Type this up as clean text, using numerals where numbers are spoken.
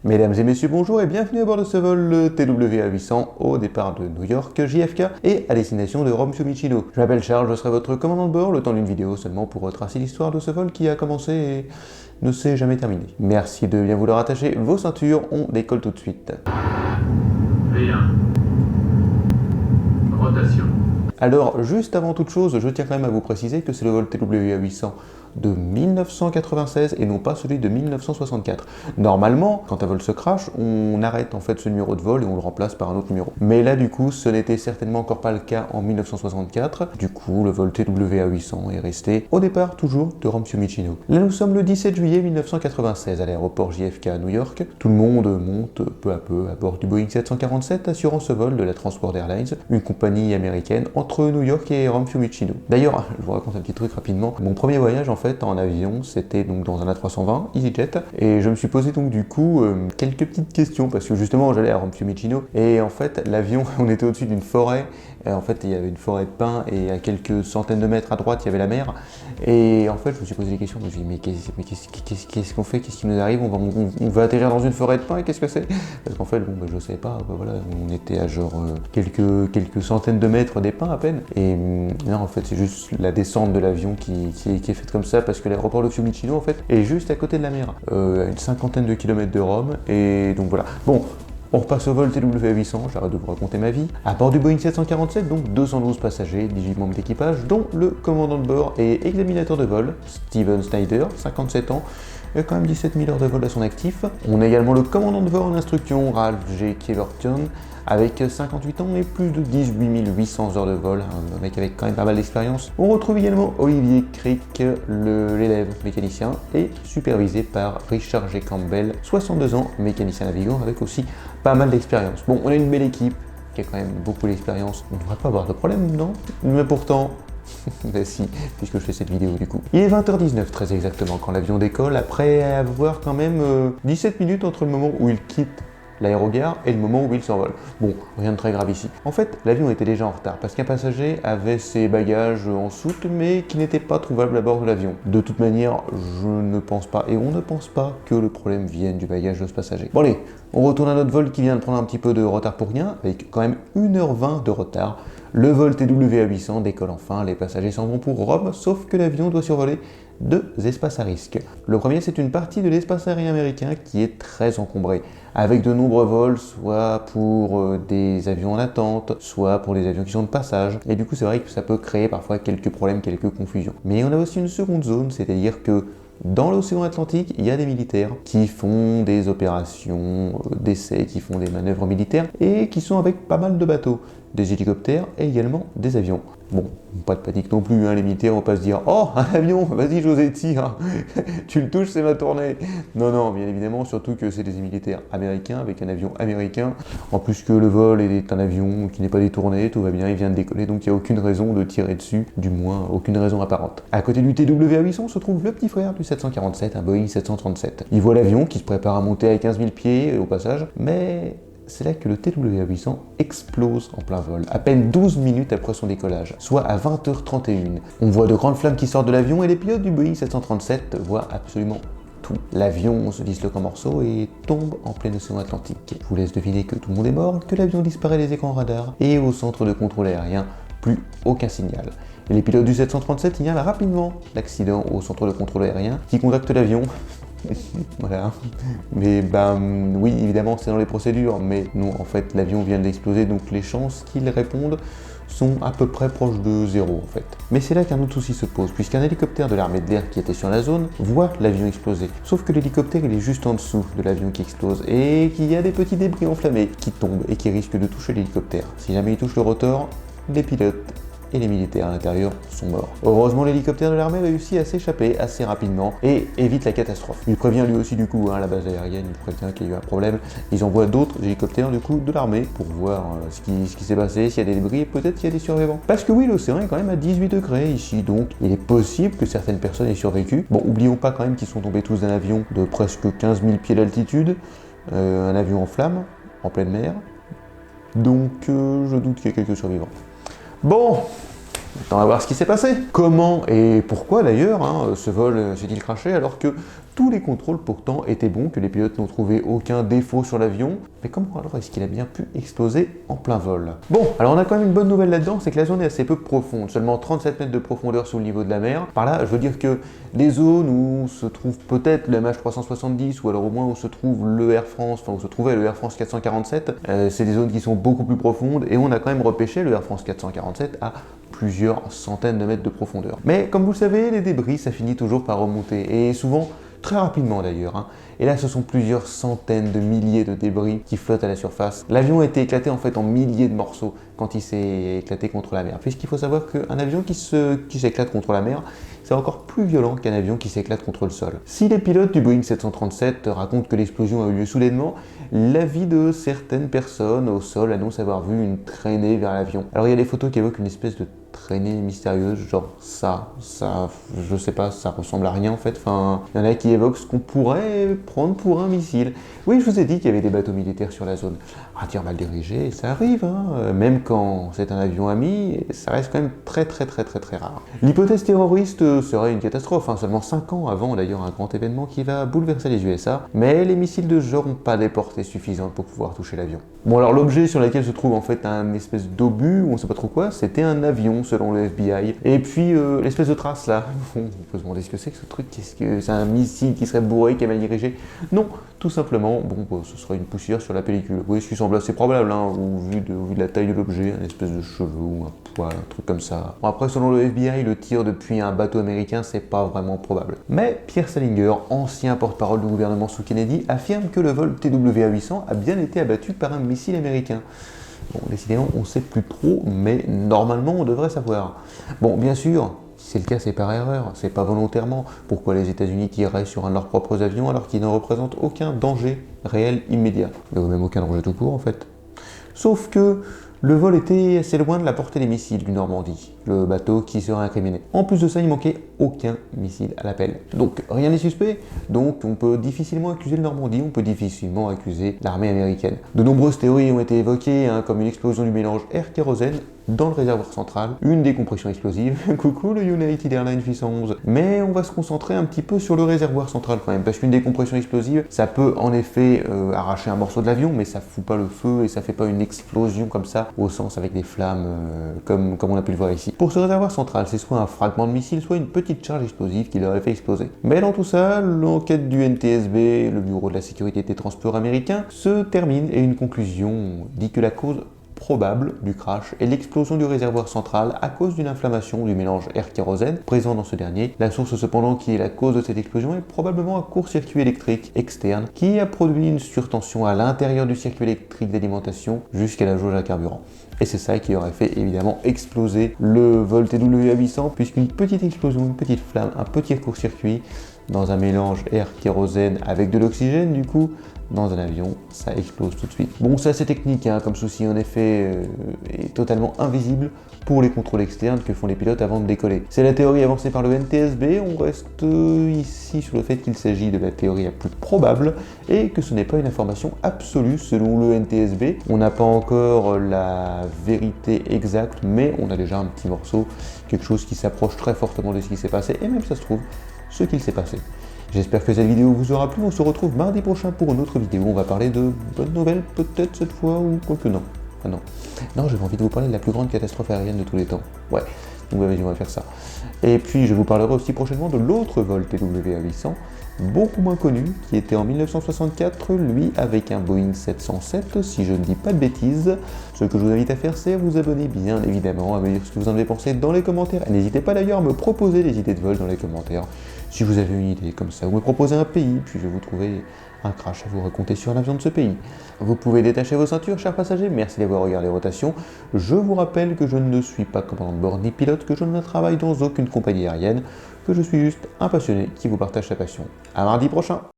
Mesdames et messieurs, bonjour et bienvenue à bord de ce vol TWA800 au départ de New York JFK et à destination de Rome Fiumicino. Je m'appelle Charles, je serai votre commandant de bord le temps d'une vidéo seulement pour retracer l'histoire de ce vol qui a commencé et ne s'est jamais terminé. Merci de bien vouloir attacher vos ceintures, on décolle tout de suite. V1. Rotation. Alors, juste avant toute chose, je tiens quand même à vous préciser que c'est le vol TWA800 de 1996 et non pas celui de 1964. Normalement, quand un vol se crache, on arrête en fait ce numéro de vol et on le remplace par un autre numéro. Mais là, du coup, ce n'était certainement encore pas le cas en 1964. Du coup, le vol TWA800 est resté au départ toujours de Rome Fiumicino. Là, nous sommes le 17 juillet 1996 à l'aéroport JFK à New York. Tout le monde monte peu à peu à bord du Boeing 747 assurant ce vol de la Transworld Airlines, une compagnie américaine entre New York et Rome Fiumicino. D'ailleurs, je vous raconte un petit truc rapidement. Mon premier voyage en fait en avion, c'était donc dans un A320 EasyJet et je me suis posé donc du coup quelques petites questions parce que justement j'allais à Rome Fiumicino et en fait l'avion, on était au-dessus d'une forêt. En fait, il y avait une forêt de pins et à quelques centaines de mètres à droite, il y avait la mer. Et en fait, je me suis posé des questions. Je me suis dit, mais qu'est-ce qu'on fait? Qu'est-ce qui nous arrive? On va atterrir dans une forêt de pins, qu'est-ce que c'est? Parce qu'en fait, bon, je ne savais pas. Voilà, on était à genre quelques centaines de mètres des pins à peine. Et non, en fait, c'est juste la descente de l'avion qui est faite comme ça parce que l'aéroport de Fiumicino, en fait, est juste à côté de la mer, à une cinquantaine de kilomètres de Rome. Et donc voilà. Bon. On repasse au vol TWA800, j'arrête de vous raconter ma vie. À bord du Boeing 747, donc 212 passagers, 18 membres d'équipage, dont le commandant de bord et examinateur de vol, Steven Snyder, 57 ans, et quand même 17 000 heures de vol à son actif. On a également le commandant de bord en instruction, Ralph G. Keverton, avec 58 ans et plus de 18 800 heures de vol, un mec avec quand même pas mal d'expérience. On retrouve également Olivier Crick, l'élève mécanicien, et supervisé par Richard G. Campbell, 62 ans, mécanicien navigant, avec aussi pas mal d'expérience. Bon, on a une belle équipe qui a quand même beaucoup d'expérience. On ne devrait pas avoir de problème, non? Mais pourtant, ben si, puisque je fais cette vidéo du coup. Il est 20h19 très exactement quand l'avion décolle, après avoir quand même 17 minutes entre le moment où il quitte l'aérogare et le moment où il s'envole. Bon, rien de très grave ici. En fait, l'avion était déjà en retard parce qu'un passager avait ses bagages en soute mais qui n'étaient pas trouvables à bord de l'avion. De toute manière, je ne pense pas et on ne pense pas que le problème vienne du bagage de ce passager. Bon allez, on retourne à notre vol qui vient de prendre un petit peu de retard pour rien, avec quand même 1h20 de retard. Le vol TWA800 décolle enfin, les passagers s'en vont pour Rome, sauf que l'avion doit survoler deux espaces à risque. Le premier, c'est une partie de l'espace aérien américain qui est très encombrée, avec de nombreux vols, soit pour des avions en attente, soit pour des avions qui sont de passage. Et du coup, c'est vrai que ça peut créer parfois quelques problèmes, quelques confusions. Mais on a aussi une seconde zone, c'est-à-dire que dans l'océan Atlantique, il y a des militaires qui font des opérations d'essai, qui font des manœuvres militaires et qui sont avec pas mal de bateaux, des hélicoptères et également des avions. Bon, pas de panique non plus, hein, les militaires vont pas se dire « Oh, un avion, vas-y José, tire, tu le touches, c'est ma tournée !» Non, non, bien évidemment, surtout que c'est des militaires américains avec un avion américain. En plus que le vol est un avion qui n'est pas détourné, tout va bien, il vient de décoller, donc il n'y a aucune raison de tirer dessus, du moins aucune raison apparente. À côté du TWA800 se trouve le petit frère du 747, un Boeing 737. Il voit l'avion qui se prépare à monter à 15 000 pieds au passage, mais c'est là que le TWA800 explose en plein vol, à peine 12 minutes après son décollage, soit à 20h31. On voit de grandes flammes qui sortent de l'avion et les pilotes du Boeing 737 voient absolument tout. L'avion se disloque en morceaux et tombe en plein océan Atlantique. Je vous laisse deviner que tout le monde est mort, que l'avion disparaît des écrans radars et au centre de contrôle aérien, plus aucun signal. Et les pilotes du 737 signalent rapidement l'accident au centre de contrôle aérien qui contacte l'avion. Voilà, mais oui, évidemment c'est dans les procédures, mais non, en fait l'avion vient d'exploser, donc les chances qu'ils répondent sont à peu près proches de zéro en fait. Mais c'est là qu'un autre souci se pose, puisqu'un hélicoptère de l'armée de l'air qui était sur la zone voit l'avion exploser. Sauf que l'hélicoptère il est juste en dessous de l'avion qui explose et qu'il y a des petits débris enflammés qui tombent et qui risquent de toucher l'hélicoptère. Si jamais il touche le rotor, les pilotes et les militaires à l'intérieur sont morts. Heureusement, l'hélicoptère de l'armée réussit à s'échapper assez rapidement et évite la catastrophe. Il prévient lui aussi du coup, la base aérienne, il prévient qu'il y a eu un problème. Ils envoient d'autres hélicoptères du coup de l'armée pour voir ce qui s'est passé, s'il y a des débris et peut-être qu'il y a des survivants. Parce que oui, l'océan est quand même à 18 degrés ici, donc il est possible que certaines personnes aient survécu. Bon, oublions pas quand même qu'ils sont tombés tous d'un avion de presque 15 000 pieds d'altitude, un avion en flammes, en pleine mer. Donc je doute qu'il y ait quelques survivants. Bon, Maintenant, on va voir ce qui s'est passé. Comment et pourquoi d'ailleurs ce vol s'est-il crashé alors que tous les contrôles pourtant étaient bons, que les pilotes n'ont trouvé aucun défaut sur l'avion. Mais comment alors est-ce qu'il a bien pu exploser en plein vol? Bon, alors on a quand même une bonne nouvelle là-dedans, c'est que la zone est assez peu profonde, seulement 37 mètres de profondeur sous le niveau de la mer. Par là, je veux dire que les zones où se trouve peut-être le MH370 ou alors au moins où se trouve le Air France, enfin où se trouvait le Air France 447, c'est des zones qui sont beaucoup plus profondes et on a quand même repêché le Air France 447 à plusieurs centaines de mètres de profondeur. Mais comme vous le savez, les débris, ça finit toujours par remonter et souvent très rapidement d'ailleurs. Et là, ce sont plusieurs centaines de milliers de débris qui flottent à la surface. L'avion a été éclaté en fait en milliers de morceaux quand il s'est éclaté contre la mer. Puisqu'il faut savoir qu'un avion qui s'éclate contre la mer, c'est encore plus violent qu'un avion qui s'éclate contre le sol. Si les pilotes du Boeing 737 racontent que l'explosion a eu lieu soudainement, l'avis de certaines personnes au sol annonce avoir vu une traînée vers l'avion. Alors il y a des photos qui évoquent une espèce de traînée mystérieuse, genre ça, je sais pas, ça ressemble à rien en fait. Enfin, il y en a qui évoquent ce qu'on pourrait prendre pour un missile. Oui, je vous ai dit qu'il y avait des bateaux militaires sur la zone. Un tir mal dirigé, ça arrive, même quand c'est un avion ami, ça reste quand même très rare. L'hypothèse terroriste serait une catastrophe, seulement 5 ans avant d'ailleurs un grand événement qui va bouleverser les USA, mais les missiles de ce genre n'ont pas des portées suffisantes pour pouvoir toucher l'avion. Bon alors l'objet sur lequel se trouve en fait un espèce d'obus, ou on sait pas trop quoi, c'était un avion selon le FBI. Et puis l'espèce de trace là, on peut se demander ce que c'est que ce truc, qu'est-ce que c'est un missile qui serait bourré, qui est mal dirigé? Non, tout simplement, ce serait une poussière sur la pellicule. Oui, ce qui semble assez probable, au vu de la taille de l'objet, une espèce de cheveu ou un poil, un truc comme ça. Bon, après, selon le FBI, le tir depuis un bateau américain, c'est pas vraiment probable. Mais Pierre Salinger, ancien porte-parole du gouvernement sous Kennedy, affirme que le vol TWA-800 a bien été abattu par un missile américain. Bon, décidément, on sait plus trop, mais normalement, on devrait savoir. Bon, bien sûr, si c'est le cas, c'est par erreur, c'est pas volontairement. Pourquoi les États-Unis tireraient sur un de leurs propres avions alors qu'ils ne représentent aucun danger réel immédiat? Il n'y a même aucun danger tout court en fait. Sauf que le vol était assez loin de la portée des missiles du Normandie, le bateau qui serait incriminé. En plus de ça, il manquait aucun missile à l'appel. Donc rien n'est suspect, donc on peut difficilement accuser le Normandie, on peut difficilement accuser l'armée américaine. De nombreuses théories ont été évoquées, comme une explosion du mélange air-kérosène dans le réservoir central, une décompression explosive, coucou le United Airlines 811. Mais on va se concentrer un petit peu sur le réservoir central quand même, parce qu'une décompression explosive, ça peut en effet arracher un morceau de l'avion, mais ça fout pas le feu et ça fait pas une explosion comme ça, au sens avec des flammes, comme on a pu le voir ici. Pour ce réservoir central, c'est soit un fragment de missile, soit une petite charge explosive qui l'aurait fait exploser. Mais dans tout ça, l'enquête du NTSB, le Bureau de la sécurité des transports américains, se termine et une conclusion dit que la cause probable du crash est l'explosion du réservoir central à cause d'une inflammation du mélange air-kérosène présent dans ce dernier. La source cependant qui est la cause de cette explosion est probablement un court-circuit électrique externe qui a produit une surtension à l'intérieur du circuit électrique d'alimentation jusqu'à la jauge à carburant. Et c'est ça qui aurait fait évidemment exploser le vol TWA-800 puisqu'une petite explosion, une petite flamme, un petit court-circuit dans un mélange air-kérosène avec de l'oxygène du coup, dans un avion, ça explose tout de suite. Bon, c'est assez technique comme souci, en effet, est totalement invisible pour les contrôles externes que font les pilotes avant de décoller. C'est la théorie avancée par le NTSB, on reste ici sur le fait qu'il s'agit de la théorie la plus probable et que ce n'est pas une information absolue selon le NTSB. On n'a pas encore la vérité exacte, mais on a déjà un petit morceau, quelque chose qui s'approche très fortement de ce qui s'est passé, et même ça se trouve, ce qu'il s'est passé. J'espère que cette vidéo vous aura plu, on se retrouve mardi prochain pour une autre vidéo, on va parler de bonnes nouvelles peut-être cette fois, ou quoique non. Ah non. Non, j'avais envie de vous parler de la plus grande catastrophe aérienne de tous les temps. Ouais, donc vas-y, on va faire ça. Et puis je vous parlerai aussi prochainement de l'autre vol TWA-800, beaucoup moins connu, qui était en 1964, lui avec un Boeing 707, si je ne dis pas de bêtises. Ce que je vous invite à faire, c'est vous abonner bien évidemment, à me dire ce que vous en avez pensé dans les commentaires. Et n'hésitez pas d'ailleurs à me proposer des idées de vol dans les commentaires. Si vous avez une idée comme ça, ou me proposer un pays, puis je vais vous trouver un crash à vous raconter sur l'avion de ce pays. Vous pouvez détacher vos ceintures, chers passagers, merci d'avoir regardé Rotation. Je vous rappelle que je ne suis pas commandant de bord ni pilote, que je ne travaille dans aucune compagnie aérienne, que je suis juste un passionné qui vous partage sa passion. À mardi prochain!